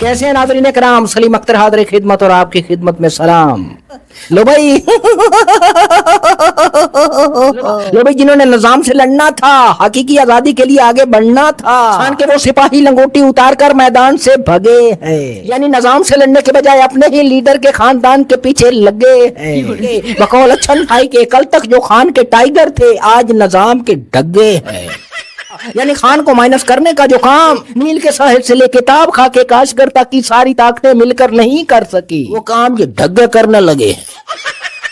कैसे हैं नाज़रीन कराम, सलीम अख्तर हाज़िर खिदमत और आपकी खिदमत में सलाम। लो भाई जिन्होंने निजाम से लड़ना था, हकीकी आजादी के लिए आगे बढ़ना था, खान के वो सिपाही लंगोटी उतार कर मैदान से भगे हैं, यानी निजाम से लड़ने के बजाय अपने ही लीडर के खानदान के पीछे लगे हैं। बकौल अच्छन भाई के कल तक जो खान के टाइगर थे, आज निजाम के डगे हैं। यानी खान को माइनस करने का जो काम नील के साहिल से लेके ताब खा के काशगर तक की सारी ताकतें मिलकर नहीं कर सकी, वो काम ये ढग्गे करने लगे।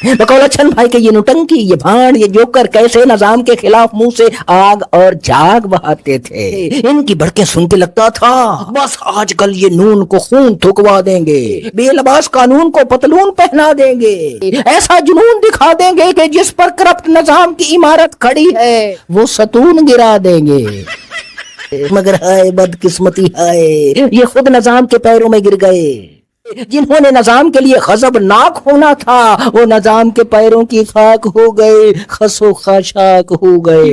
बकौल अच्छन भाई के ये नुटंकी, ये भांड, ये जोकर कैसे निजाम के खिलाफ मुंह से आग और झाग बहाते थे। इनकी भड़के सुन के लगता था बस आजकल ये नून को खून थुकवा देंगे, बेलबास कानून को पतलून पहना देंगे, ऐसा जुनून दिखा देंगे कि जिस पर करप्ट निजाम की इमारत खड़ी है वो सतून गिरा देंगे। मगर हाय बदकिस्मती हाय, ये खुद निजाम के पैरों में गिर गए। जिन्होंने निजाम के लिए गजबनाक होना था, वो निजाम के पैरों की खाक हो गए, खसो खाशाक हो गए।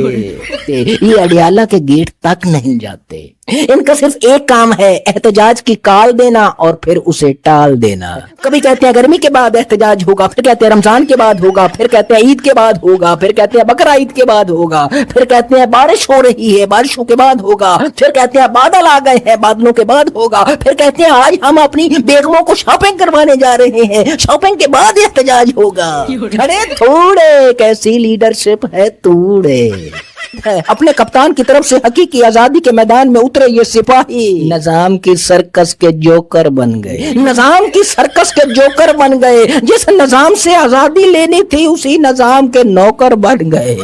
ये अडियाला के गेट तक नहीं जाते। इनका सिर्फ एक काम है, एहतजाज की काल देना और फिर उसे टाल देना। कभी कहते हैं गर्मी के बाद एहतजाज होगा, फिर कहते हैं रमजान के बाद होगा, फिर कहते हैं ईद के बाद होगा, फिर कहते हैं बकरा ईद के बाद होगा, फिर कहते हैं बारिश हो रही है, बारिशों के बाद होगा, फिर कहते हैं बादल आ गए हैं, बादलों के बाद होगा, फिर कहते हैं आज हम अपनी बेगमों को शॉपिंग करवाने जा रहे हैं, शॉपिंग के बाद एहतजाज होगा। अरे थोड़े कैसी लीडरशिप है तूड़े। अपने कप्तान की तरफ से हकीकी आजादी के मैदान में उतरे ये सिपाही निजाम की सर्कस के जोकर बन गए, निजाम की सर्कस के जोकर बन गए। जिस निजाम से आजादी लेनी थी उसी निजाम के नौकर बन गए।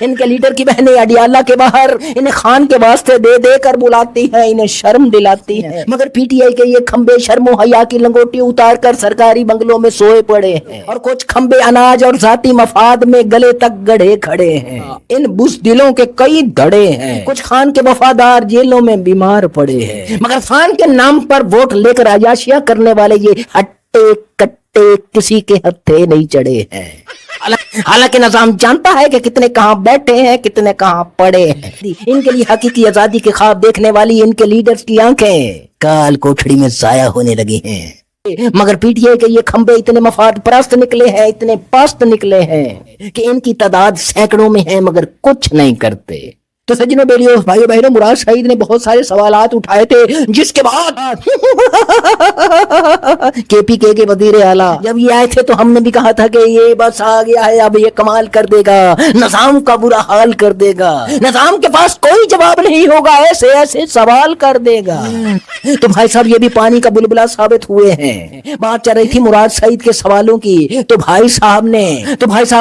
इनके लीडर की बहनें अडियाला के बाहर इन्हें खान के वास्ते दे दे कर बुलाती हैं, इन्हें शर्म दिलाती हैं, मगर पीटीआई के ये खंबे शर्मो हया की लंगोटी उतार कर सरकारी बंगलों में सोए पड़े हैं, और कुछ खंबे अनाज और जाती मफाद में गले तक गड़े खड़े हैं। इन बुज़दिलों के कई धड़े हैं, कुछ खान के वफादार जेलों में बीमार पड़े हैं, मगर खान के नाम पर वोट लेकर अयाशियां करने वाले ये हट्टे कट्टे किसी के हत्थे नहीं चढ़े हैं। हालांकि निजाम जानता है कि कितने कहां बैठे हैं, कितने कहां पड़े हैं। इनके लिए हकीकी आजादी के ख्वाब देखने वाली इनके लीडर्स की आंखें काल कोठड़ी में जाया होने लगी हैं, मगर पीटीआई के ये खंबे इतने मफाद परस्त निकले हैं, इतने पस्त निकले हैं कि इनकी तादाद सैकड़ों में है मगर कुछ नहीं करते। तो सज्जनों बेलियों भाइयों बहनों, मुराद शहीद ने बहुत सारे सवालात उठाए थे, जिसके बाद केपीके के वजीर आला जब ये आए थे तो हमने भी कहा था कि ये बस आ गया है, अब ये कमाल कर देगा, निजाम का बुरा हाल कर देगा, निजाम के पास कोई जवाब नहीं होगा, ऐसे ऐसे सवाल कर देगा। तो भाई साहब ये भी पानी का बुलबुला साबित हुए हैं। बात चल रही थी मुराद शहीद के सवालों की, तो भाई साहब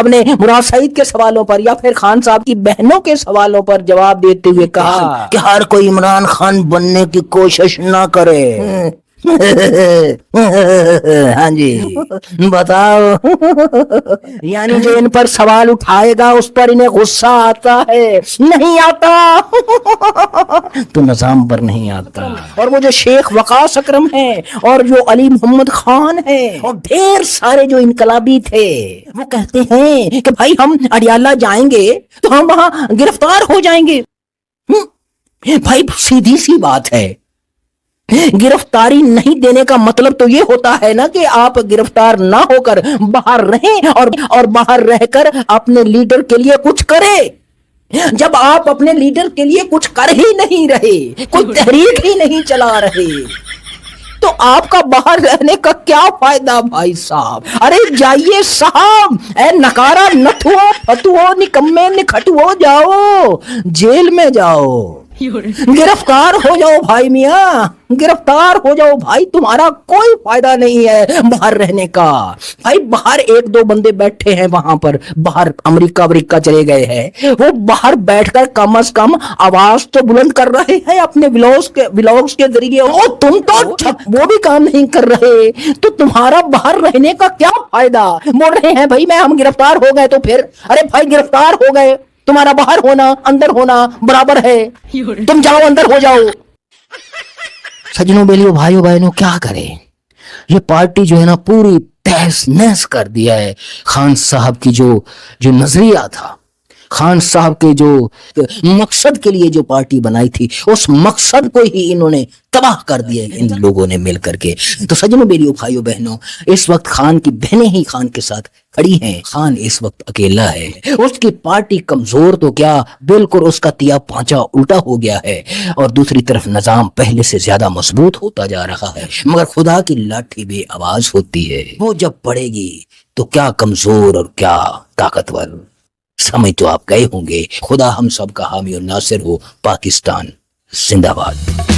ने मुराद शहीद के सवालों पर या फिर खान साहब की बहनों के सवालों पर जवाब देते हुए कहा कि हर कोई इमरान खान बनने की कोशिश ना करे। हाँ जी बताओ, यानी जो इन पर सवाल उठाएगा उस पर इन्हें गुस्सा आता है, नहीं आता तो निजाम पर नहीं आता। और वो जो शेख वकास अकरम है और जो अली मोहम्मद खान है और ढेर सारे जो इनकलाबी थे, वो कहते हैं कि भाई हम अडियाला जाएंगे तो हम वहां गिरफ्तार हो जाएंगे। भाई सीधी सी बात है, गिरफ्तारी नहीं देने का मतलब तो ये होता है ना कि आप गिरफ्तार ना होकर बाहर रहें और बाहर रहकर अपने लीडर के लिए कुछ करें। जब आप अपने लीडर के लिए कुछ कर ही नहीं रहे, कोई तहरीक ही नहीं चला रहे, तो आपका बाहर रहने का क्या फायदा भाई साहब। अरे जाइए साहब, ए नकारा नथुओ फतुओ निकम्मे निखटुओ, जाओ जेल में जाओ, गिरफ्तार हो जाओ भाई मियाँ, गिरफ्तार हो जाओ भाई, तुम्हारा कोई फायदा नहीं है बाहर रहने का। भाई बाहर एक दो बंदे बैठे हैं वहां पर, बाहर अमेरिका चले गए हैं, वो बाहर बैठकर कम से कम आवाज तो बुलंद कर रहे हैं अपने व्लॉग्स के जरिए। ओ तुम तो वो भी काम नहीं कर रहे, तो तुम्हारा बाहर रहने का क्या फायदा। बोल रहे हैं भाई हम गिरफ्तार हो गए तो फिर, अरे भाई गिरफ्तार हो गए, तुम्हारा बाहर होना अंदर होना बराबर है, तुम जाओ अंदर हो जाओ। सज्जनों बेलियों भाइयों बहनों, क्या करें, ये पार्टी जो है ना पूरी तहस नहस कर दिया है। खान साहब की जो नजरिया था खान साहब के जो मकसद के लिए जो पार्टी बनाई थी, उस मकसद को ही इन्होंने तबाह कर दिया इन लोगों ने मिल करके। तो सज्जनों, मेरी भाइयों बहनों, इस वक्त खान की बहनें ही खान के साथ खड़ी हैं। खान इस वक्त अकेला है, उसकी पार्टी कमजोर तो क्या, बिल्कुल उसका तिया पांचा उल्टा हो गया है, और दूसरी तरफ निजाम पहले से ज्यादा मजबूत होता जा रहा है। मगर खुदा की लाठी भी आवाज होती है, वो जब पड़ेगी तो क्या कमजोर और क्या ताकतवर, समझ तो आप गए होंगे। खुदा हम सब का हामी और नासिर हो। पाकिस्तान जिंदाबाद।